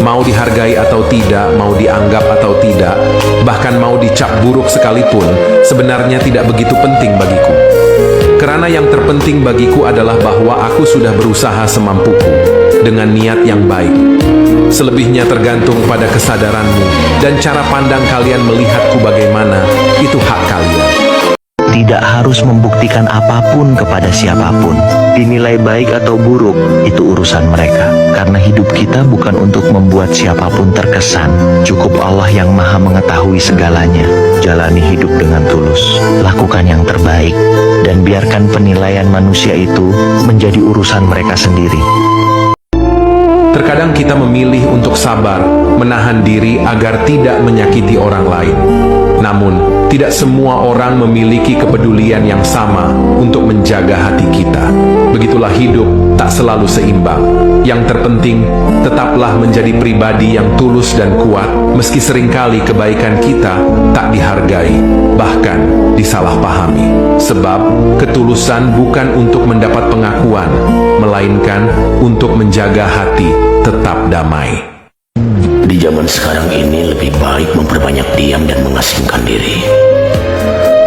Mau dihargai atau tidak, mau dianggap atau tidak, bahkan mau dicap buruk sekalipun, sebenarnya tidak begitu penting bagiku. Karena yang terpenting bagiku adalah bahwa aku sudah berusaha semampuku, dengan niat yang baik. Selebihnya tergantung pada kesadaranmu, dan cara pandang kalian melihatku bagaimana, itu hak kalian. Tidak harus membuktikan apapun kepada siapapun. Dinilai baik atau buruk, itu urusan mereka. Karena hidup kita bukan untuk membuat siapapun terkesan. Cukup Allah yang maha mengetahui segalanya. Jalani hidup dengan tulus. Lakukan yang terbaik. Dan biarkan penilaian manusia itu menjadi urusan mereka sendiri. Terkadang kita memilih untuk sabar, menahan diri agar tidak menyakiti orang lain. Namun, tidak semua orang memiliki kepedulian yang sama untuk menjaga hati kita. Begitulah hidup, tak selalu seimbang. Yang terpenting, tetaplah menjadi pribadi yang tulus dan kuat, meski seringkali kebaikan kita tak dihargai, bahkan disalahpahami. Sebab, ketulusan bukan untuk mendapat pengakuan, melainkan untuk menjaga hati tetap damai. Di zaman sekarang ini lebih baik memperbanyak diam dan mengasingkan diri.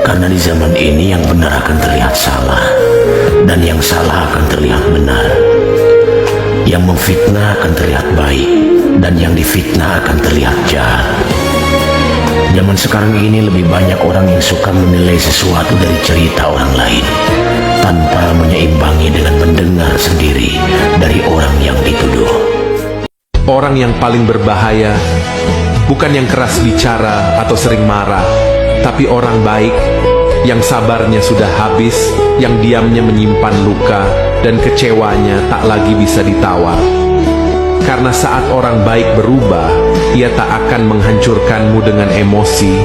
Karena di zaman ini yang benar akan terlihat salah, dan yang salah akan terlihat benar. Yang memfitnah akan terlihat baik, dan yang difitnah akan terlihat jahat. Zaman sekarang ini lebih banyak orang yang suka menilai sesuatu dari cerita orang lain, tanpa menyeimbangi dengan mendengar sendiri dari orang yang dituduh. Orang yang paling berbahaya bukan yang keras bicara atau sering marah, tapi orang baik yang sabarnya sudah habis, yang diamnya menyimpan luka dan kecewanya tak lagi bisa ditawar. Karena saat orang baik berubah, ia tak akan menghancurkanmu dengan emosi,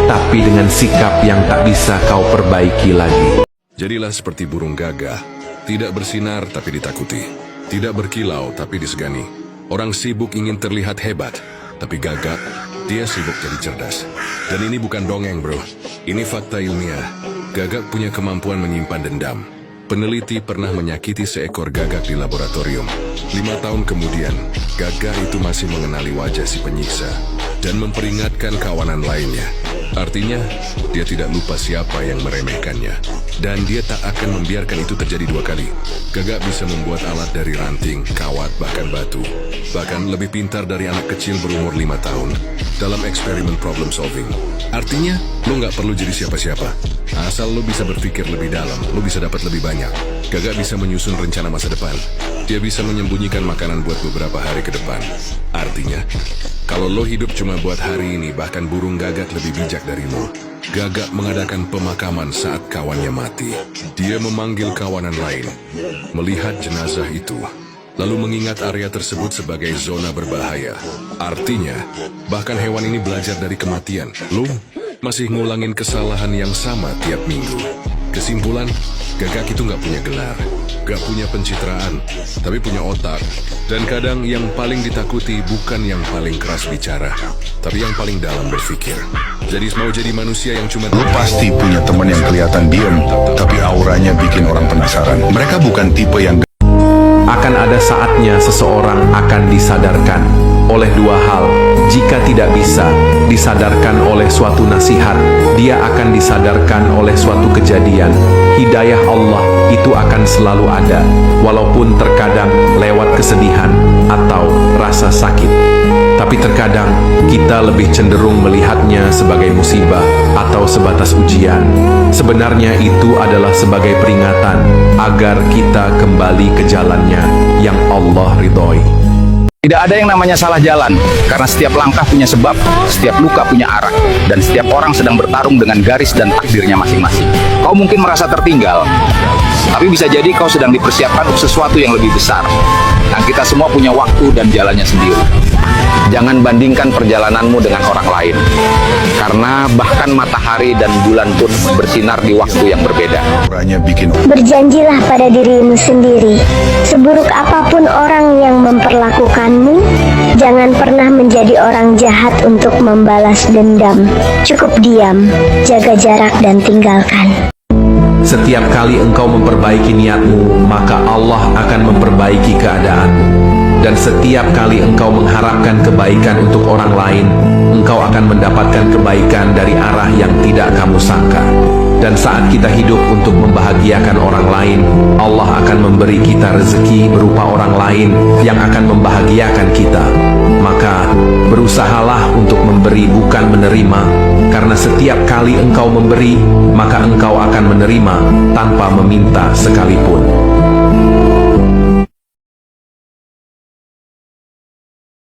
tapi dengan sikap yang tak bisa kau perbaiki lagi. Jadilah seperti burung gagak, tidak bersinar tapi ditakuti, tidak berkilau tapi disegani. Orang sibuk ingin terlihat hebat, tapi gagak, dia sibuk jadi cerdas. Dan ini bukan dongeng bro, ini fakta ilmiah. Gagak punya kemampuan menyimpan dendam. Peneliti pernah menyakiti seekor gagak di laboratorium. 5 tahun kemudian, gagak itu masih mengenali wajah si penyiksa dan memperingatkan kawanan lainnya. Artinya, dia tidak lupa siapa yang meremehkannya. Dan dia tak akan membiarkan itu terjadi 2 kali. Gagak bisa membuat alat dari ranting, kawat, bahkan batu. Bahkan lebih pintar dari anak kecil berumur 5 tahun dalam eksperimen problem solving. Artinya, lo nggak perlu jadi siapa-siapa. Asal lo bisa berpikir lebih dalam, lo bisa dapat lebih banyak. Gagak bisa menyusun rencana masa depan. Dia bisa menyembunyikan makanan buat beberapa hari ke depan. Artinya, kalau lo hidup cuma buat hari ini, bahkan burung gagak lebih bijak dari lo. Gagak mengadakan pemakaman saat kawannya mati. Dia memanggil kawanan lain, melihat jenazah itu, lalu mengingat area tersebut sebagai zona berbahaya. Artinya, bahkan hewan ini belajar dari kematian. Lo masih ngulangin kesalahan yang sama tiap minggu. Kesimpulan, gagak itu nggak punya gelar, gak punya pencitraan, tapi punya otak. Dan kadang yang paling ditakuti bukan yang paling keras bicara, tapi yang paling dalam berpikir. Jadi mau jadi manusia yang cuma... Lu pasti punya teman yang kelihatan diem, tapi auranya bikin orang penasaran. Mereka bukan tipe yang... Akan ada saatnya seseorang akan disadarkan oleh 2 hal. Jika tidak bisa disadarkan oleh suatu nasihat, dia akan disadarkan oleh suatu kejadian. Hidayah Allah itu akan selalu ada, walaupun terkadang lewat kesedihan atau rasa sakit. Tapi terkadang kita lebih cenderung melihatnya sebagai musibah atau sebatas ujian. Sebenarnya itu adalah sebagai peringatan agar kita kembali ke jalannya yang Allah ridhoi. Tidak ada yang namanya salah jalan, karena setiap langkah punya sebab, setiap luka punya arah, dan setiap orang sedang bertarung dengan garis dan takdirnya masing-masing. Kau mungkin merasa tertinggal, tapi bisa jadi kau sedang dipersiapkan untuk sesuatu yang lebih besar. Nah, kita semua punya waktu dan jalannya sendiri. Jangan bandingkan perjalananmu dengan orang lain, karena bahkan matahari dan bulan pun bersinar di waktu yang berbeda. Auranya bikin... Berjanjilah pada dirimu sendiri, seburuk apapun orang yang memperlakukanmu, jangan pernah menjadi orang jahat untuk membalas dendam. Cukup diam, jaga jarak dan tinggalkan. Setiap kali engkau memperbaiki niatmu, maka Allah akan memperbaiki keadaanmu. Dan setiap kali engkau mengharapkan kebaikan untuk orang lain, engkau akan mendapatkan kebaikan dari arah yang tidak kamu sangka. Dan saat kita hidup untuk membahagiakan orang lain, Allah akan memberi kita rezeki berupa orang lain yang akan membahagiakan kita. Maka berusahalah untuk memberi bukan menerima, karena setiap kali engkau memberi, maka engkau akan menerima tanpa meminta sekalipun.